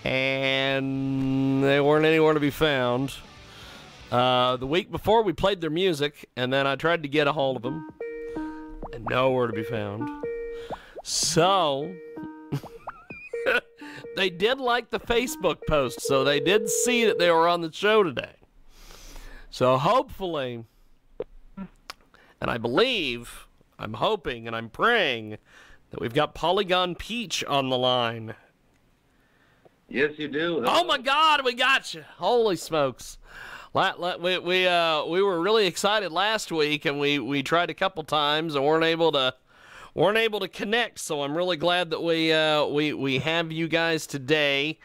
and they weren't anywhere to be found. The week before, we played their music, and then I tried to get a hold of them, and nowhere to be found. So, they did like the Facebook post, so they did see that they were on the show today. So hopefully, and I believe, I'm hoping, and I'm praying that we've got Polygon Peach on the line. Yes, you do. Oh my God, we got you! Holy smokes! We were really excited last week, and we tried a couple times and weren't able to connect. So I'm really glad that we have you guys today.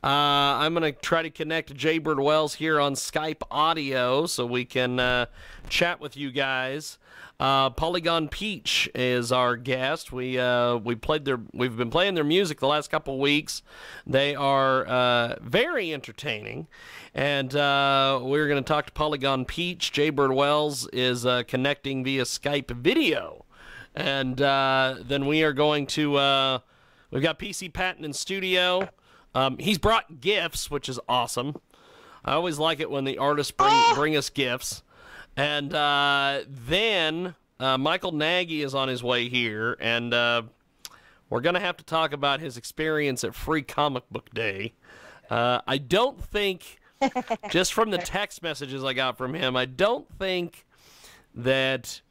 I'm gonna try to connect Jaybird Wells here on Skype audio so we can chat with you guys. Polygon Peach is our guest. We've been playing their music the last couple weeks. They are very entertaining, and we're going to talk to Polygon Peach. Jaybird Wells is connecting via Skype video, and then we are going to. We've got PC Patton in studio. He's brought gifts, which is awesome. I always like it when the artists bring us gifts. And then Michael Nagy is on his way here, and we're going to have to talk about his experience at Free Comic Book Day. I don't think, just from the text messages I got from him, I don't think that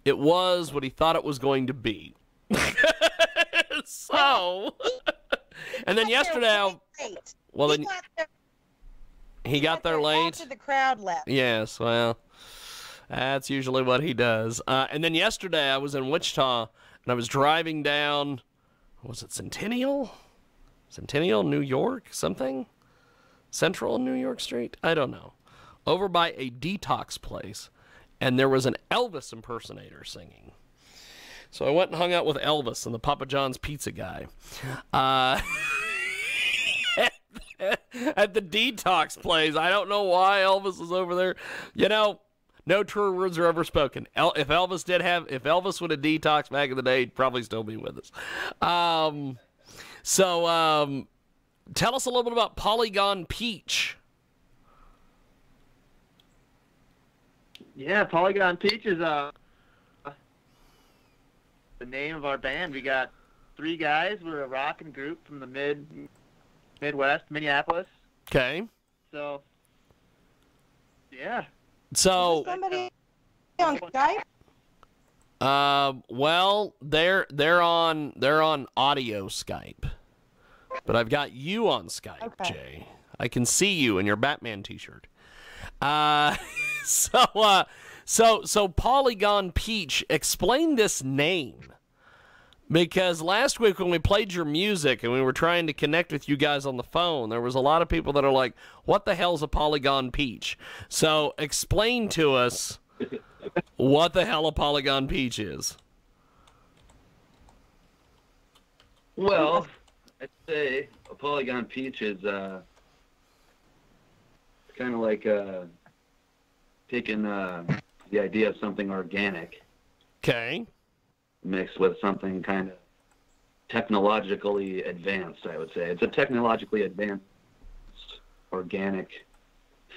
it was what he thought it was going to be. So, and then yesterday, he got there late. After the crowd left. Yes, well, that's usually what he does. And then yesterday I was in Wichita, and I was driving down, was it Centennial, New York, something? Central New York Street? I don't know. Over by a detox place, and there was an Elvis impersonator singing. So I went and hung out with Elvis and the Papa John's pizza guy. At the detox place. I don't know why Elvis is over there. You know, no true words are ever spoken. If Elvis would have detoxed back in the day, he'd probably still be with us. Tell us a little bit about Polygon Peach. Yeah, Polygon Peach is the name of our band. We got 3 guys. We're a rockin' group from the Midwest, Minneapolis. Okay. So, yeah. So, somebody on Skype? Well, they're on audio Skype, but I've got you on Skype, okay. Jay. I can see you in your Batman T-shirt. So Polygon Peach, explain this name. Because last week when we played your music and we were trying to connect with you guys on the phone, there was a lot of people that are like, what the hell's a Polygon Peach? So explain to us what the hell a Polygon Peach is. Well, I'd say a Polygon Peach is kind of like taking the idea of something organic. Okay. Mixed with something kind of technologically advanced, I would say. It's a technologically advanced organic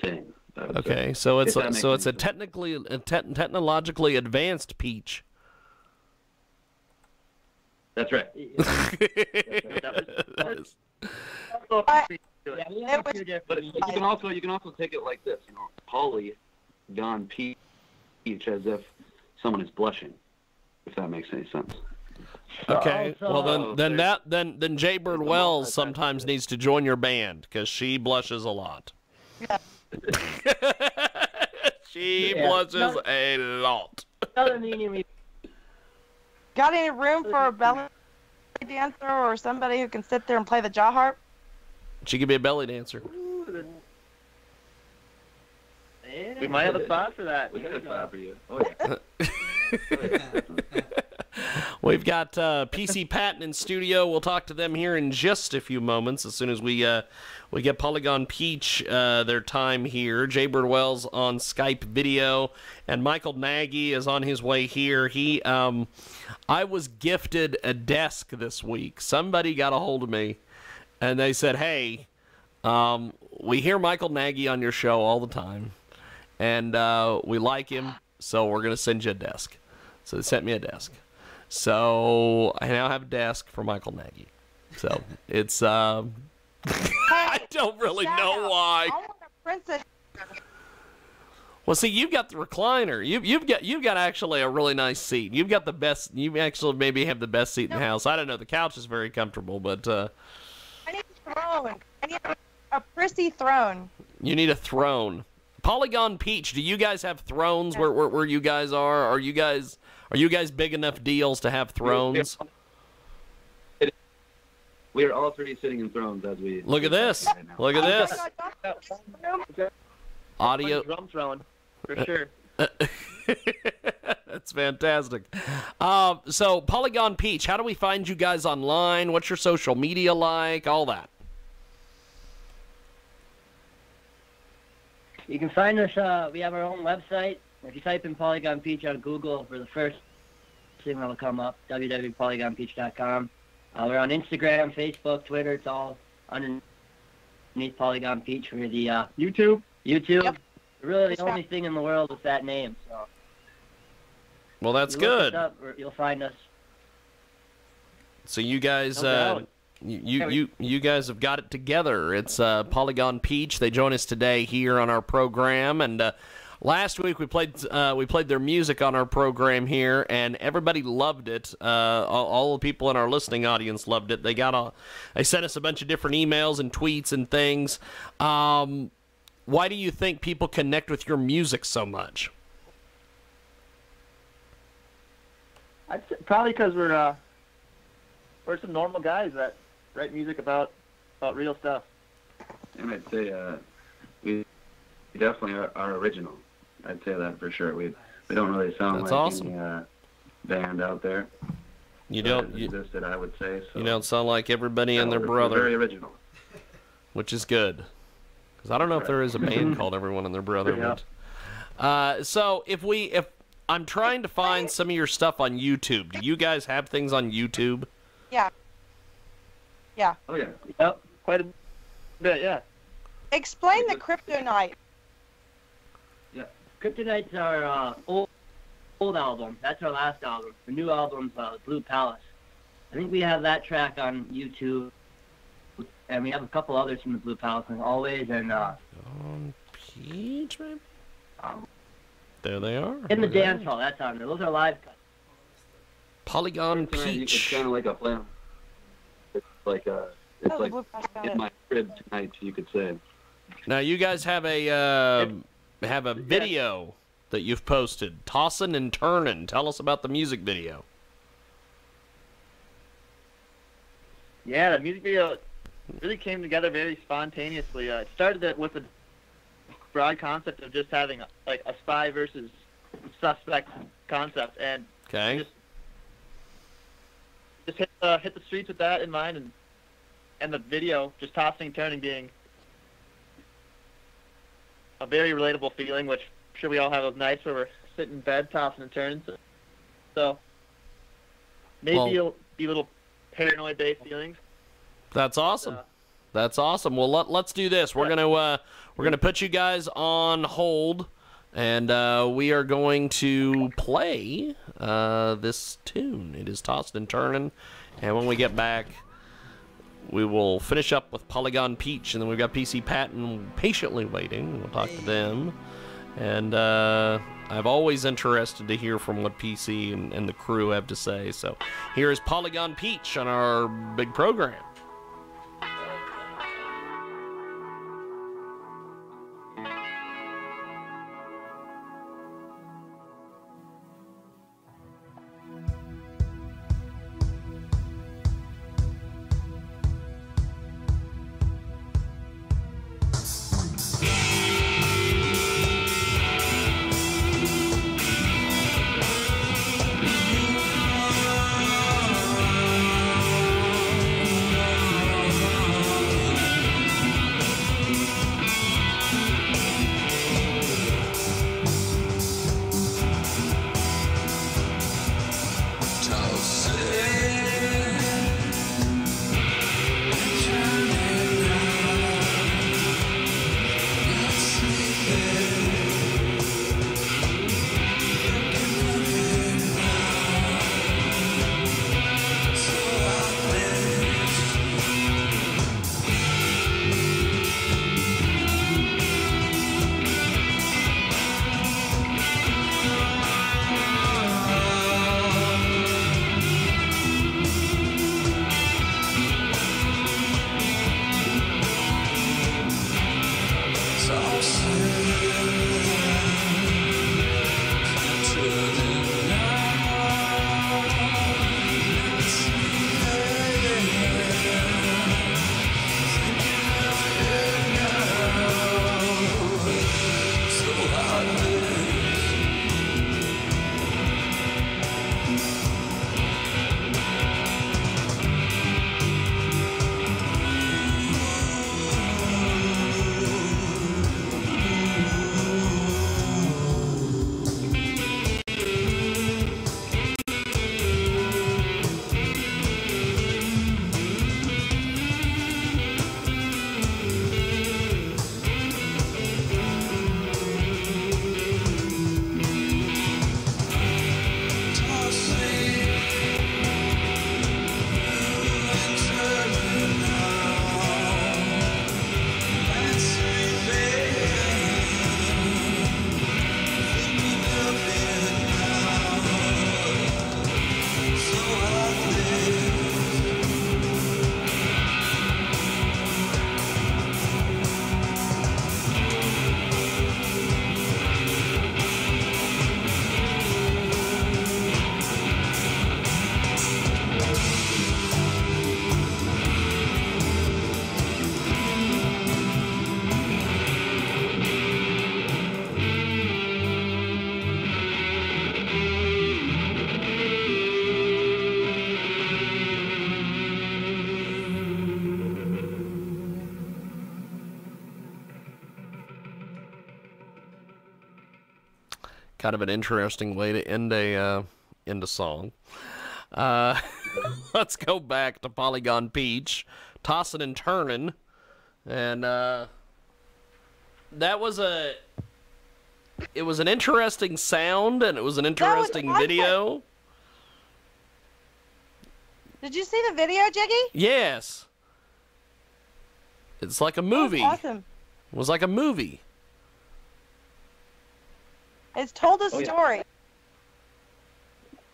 thing. Okay, so it's a technologically advanced peach. That's right. But you can also take it like this, Polygon Peach, as if someone is blushing. If that makes any sense. Okay. Well, then Jaybird Wells sometimes needs to join your band because she blushes a lot. Yeah. She blushes a lot. Got any room for a belly dancer or somebody who can sit there and play the jaw harp? She could be a belly dancer. We might have a spot for that. We got a spot for you. Oh, yeah. We've got PC Patton in studio. We'll talk to them here in just a few moments as soon as we get Polygon Peach their time here. Jaybird Wells on Skype video, and Michael Nagy is on his way here. I was gifted a desk this week. Somebody got a hold of me, and they said, "Hey, We hear Michael Nagy on your show all the time, and we like him, so we're going to send you a desk. So they sent me a desk. So I now have a desk for Michael Nagy. So it's, I don't really know why. I want a princess. Well, see, you've got the recliner. You've got actually a really nice seat. You've got the best. You actually maybe have the best seat in the house. I don't know. The couch is very comfortable, but I need a throne. I need a prissy throne. You need a throne. Polygon Peach. Do you guys have thrones where you guys are? Are you guys big enough deals to have thrones? We are all three sitting in thrones as we Look at this. Right now. Look at this. Audio. Drum throne, for sure. That's fantastic. So Polygon Peach, how do we find you guys online? What's your social media like? All that. You can find us, we have our own website. If you type in Polygon Peach on Google, for the first thing that'll come up, www.polygonpeach.com. We're on Instagram, Facebook, Twitter. It's all underneath Polygon Peach. We're the YouTube. Yep. We're really the only thing in the world with that name. So. Well, that's You look good. us up, you'll find us. So you guys, No doubt. you guys have got it together. It's Polygon Peach. They join us today here on our program, and last week we played their music on our program here, and everybody loved it. All the people in our listening audience loved it. They sent us a bunch of different emails and tweets and things. Why do you think people connect with your music so much? Probably because we're some normal guys that write music about real stuff. And I'd say we definitely are original. I'd say that for sure. We don't really sound That's like awesome. any band out there. You that don't has you, existed, I would say. So you don't sound like everybody and their we're brother, very original. which is good. Because I don't know if there is a band called Everyone and Their Brother. Yeah. But, so if I'm trying to find some of your stuff on YouTube, do you guys have things on YouTube? Yeah. Yeah. Oh yeah. Yep, quite a bit, yeah. Explain the Kryptonite. Kryptonite's our old album. That's our last album. The new album's Blue Palace. I think we have that track on YouTube, and we have a couple others from the Blue Palace, and Always, and Peach, maybe? There they are. In the Dance Hall. That's on there. Those are live cuts. Polygon It's Peach. kind of like a plan. It's like Oh, the like Blue Cross got in it. my crib tonight, you could say. Now you guys have a video that you've posted, Tossin' and Turnin'. Tell us about the music video. Yeah, the music video really came together very spontaneously. It started with a broad concept of just having a spy versus suspect concept, and Okay. just hit the streets with that in mind, and the video, just tossing and turning, being a very relatable feeling, which I'm sure we all have those nights where we're sitting in bed tossing and turning. So maybe it'll be little paranoid-based feelings. That's awesome. That's awesome. Well, let's do this. We're gonna put you guys on hold, and we are going to play this tune. It is Tossed and Turning, and when we get back, we will finish up with Polygon Peach, and then we've got PC Patton patiently waiting. We'll talk to them, and I'm always interested to hear from what PC and the crew have to say. So here is Polygon Peach on our big program. Kind of an interesting way to end a song. Let's go back to Polygon Peach, tossing and turning, and that was it was an interesting sound, and it was an interesting video. Did you see the video, Jiggy? Yes. It's like a movie. That was awesome. It was like a movie. It's told a story.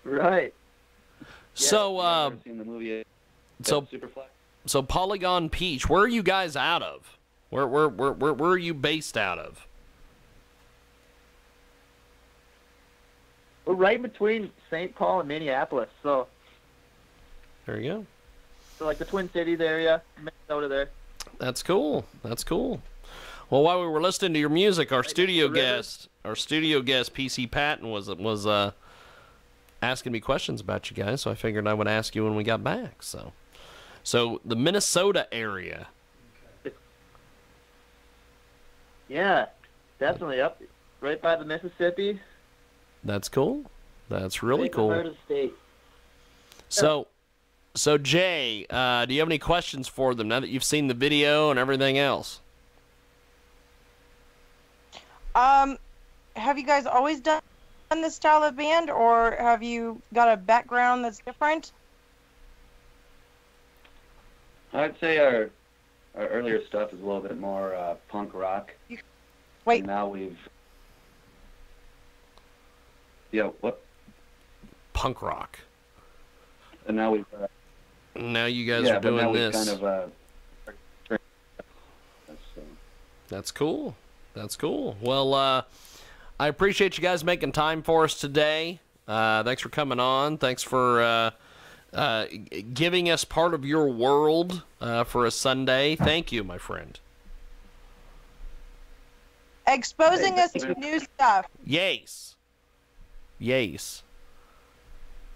Right. So, I've seen the movie. Superfly. So Polygon Peach, where are you guys out of? Where are you based out of? We're right between St. Paul and Minneapolis, so There you go. like the Twin Cities area, Minnesota there. That's cool. That's cool. Well, while we were listening to your music, our studio guest, PC Patton was asking me questions about you guys, so I figured I would ask you when we got back. So the Minnesota area. Yeah, definitely up right by the Mississippi. That's cool. That's really cool. Right in the heart of the state. So Jay, do you have any questions for them now that you've seen the video and everything else? Have you guys always done this style of band, or have you got a background that's different? I'd say our earlier stuff is a little bit more punk rock. Wait. And now we've... Yeah, what? Punk rock. And now we've... Now you guys are doing this. Kind of, That's cool. That's cool. Well, I appreciate you guys making time for us today. Thanks for coming on. Thanks for giving us part of your world for a Sunday. Thank you, my friend. Exposing us to new stuff. Yes. Yes.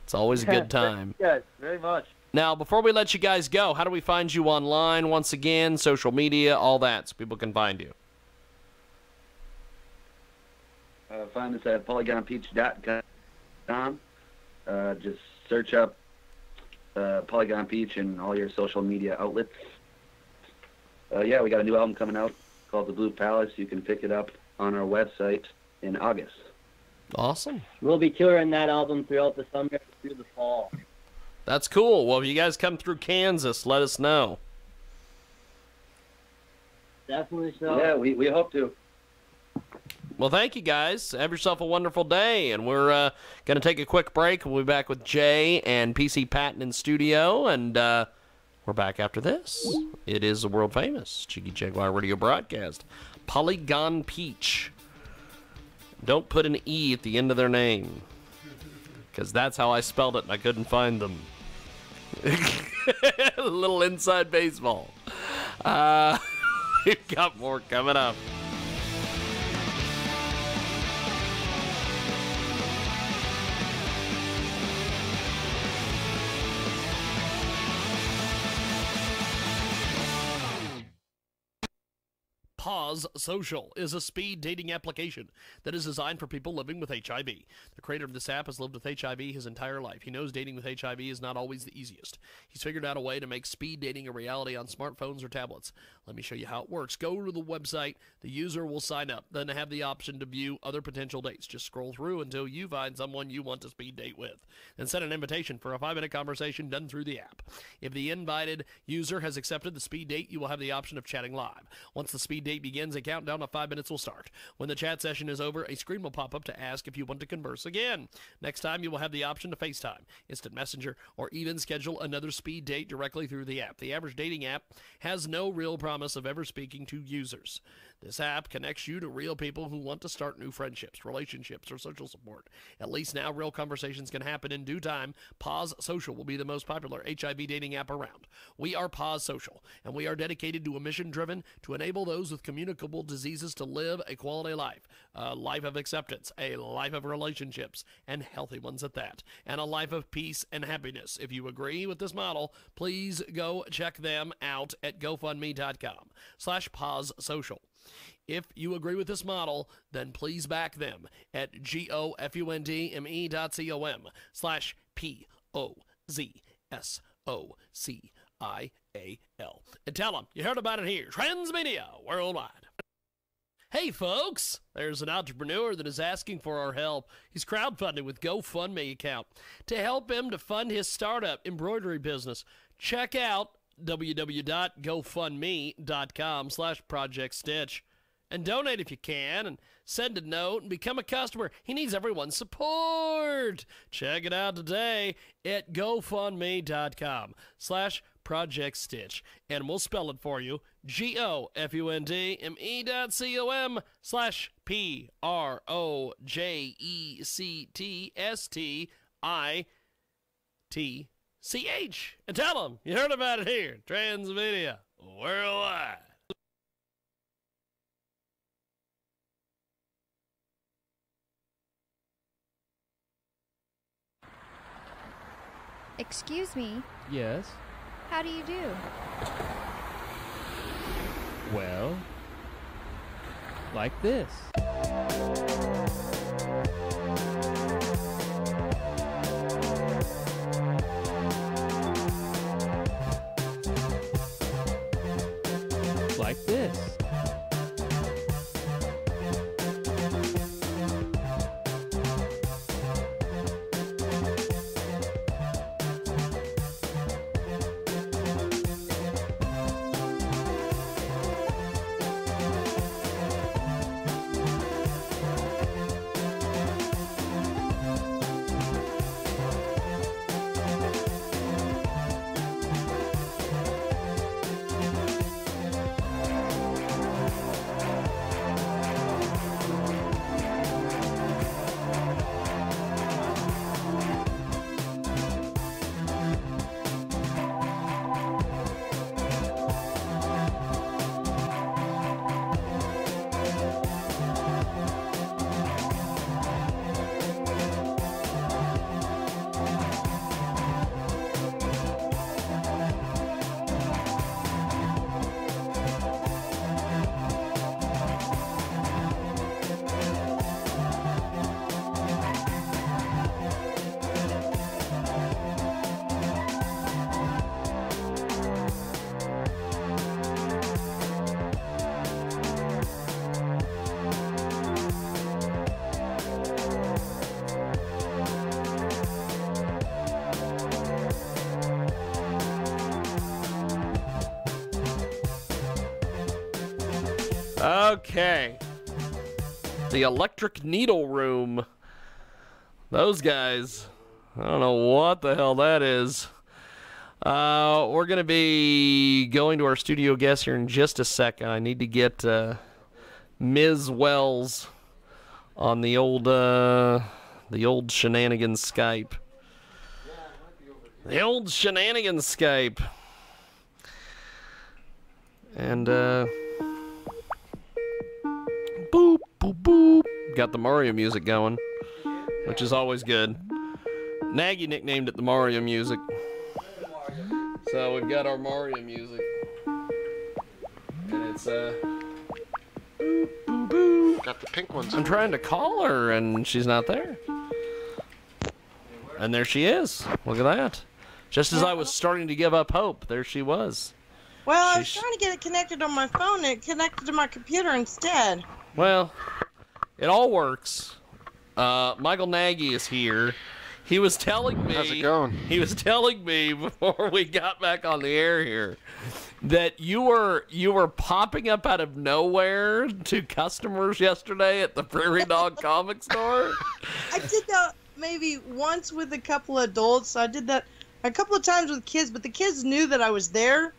It's always a good time. Yes, very much. Now, before we let you guys go, how do we find you online once again, social media, all that, so people can find you? Find us at polygonpeach.com. Just search up Polygon Peach in all your social media outlets. Yeah, we got a new album coming out called The Blue Palace. You can pick it up on our website in August. Awesome. We'll be touring that album throughout the summer through the fall. That's cool. Well, if you guys come through Kansas, let us know. Definitely so. Yeah, we hope to. Well, thank you, guys. Have yourself a wonderful day. And we're going to take a quick break. We'll be back with Jay and PC Patton in studio. And we're back after this. It is the world-famous Jiggy Jaguar radio broadcast. Polygon Peach. Don't put an E at the end of their name, because that's how I spelled it, and I couldn't find them. A little inside baseball. We've got more coming up. Pause Social is a speed dating application that is designed for people living with HIV. The creator of this app has lived with HIV his entire life. He knows dating with HIV is not always the easiest. He's figured out a way to make speed dating a reality on smartphones or tablets. Let me show you how it works. Go to the website. The user will sign up, then have the option to view other potential dates. Just scroll through until you find someone you want to speed date with. Then send an invitation for a 5-minute conversation done through the app. If the invited user has accepted the speed date, you will have the option of chatting live. Once the speed date begins, a countdown of 5 minutes will start. When the chat session is over, a screen will pop up to ask if you want to converse again. Next time, you will have the option to FaceTime, Instant Messenger, or even schedule another speed date directly through the app. The average dating app has no real promise of ever speaking to users. This app connects you to real people who want to start new friendships, relationships, or social support. At least now, real conversations can happen in due time. Pause Social will be the most popular HIV dating app around. We are Pause Social, and we are dedicated to a mission driven to enable those with communicable diseases to live a quality life, a life of acceptance, a life of relationships, and healthy ones at that, and a life of peace and happiness. If you agree with this model, please go check them out at GoFundMe.com/Pause Social. If you agree with this model, then please back them at gofundme.com/POZSOCIAL. And tell them you heard about it here. Transmedia Worldwide. Hey folks, there's an entrepreneur that is asking for our help. He's crowdfunding with GoFundMe account to help him to fund his startup embroidery business. Check out www.gofundme.com/Project Stitch and donate if you can and send a note and become a customer. He needs everyone's support. Check it out today at gofundme.com/Project Stitch, and we'll spell it for you. GoFundMe.com/PROJECTSTITCH. And tell them you heard about it here. Transmedia Worldwide. Excuse me, Yes. how do you do? Well, like this. Like this. Okay. The Electric Needle Room. Those guys. I don't know what the hell that is. We're going to be going to our studio guest here in just a second. I need to get Ms. Wells on the old shenanigans Skype. The old shenanigans Skype. And, boop, boop, boop. Got the Mario music going, which is always good. Nagy nicknamed it the Mario music. So we've got our Mario music. And it's, boop, boop, boop. Got the pink ones. I'm trying to call her, and she's not there. And there she is. Look at that. Just as I was starting to give up hope, there she was. Well, I was trying to get it connected on my phone, and it connected to my computer instead. Well, it all works. Michael Nagy is here. He was telling me. How's it going? He was telling me before we got back on the air here that you were popping up out of nowhere to customers yesterday at the Prairie Dog Comic Store. I did that maybe once with a couple of adults. I did that a couple of times with kids, but the kids knew that I was there.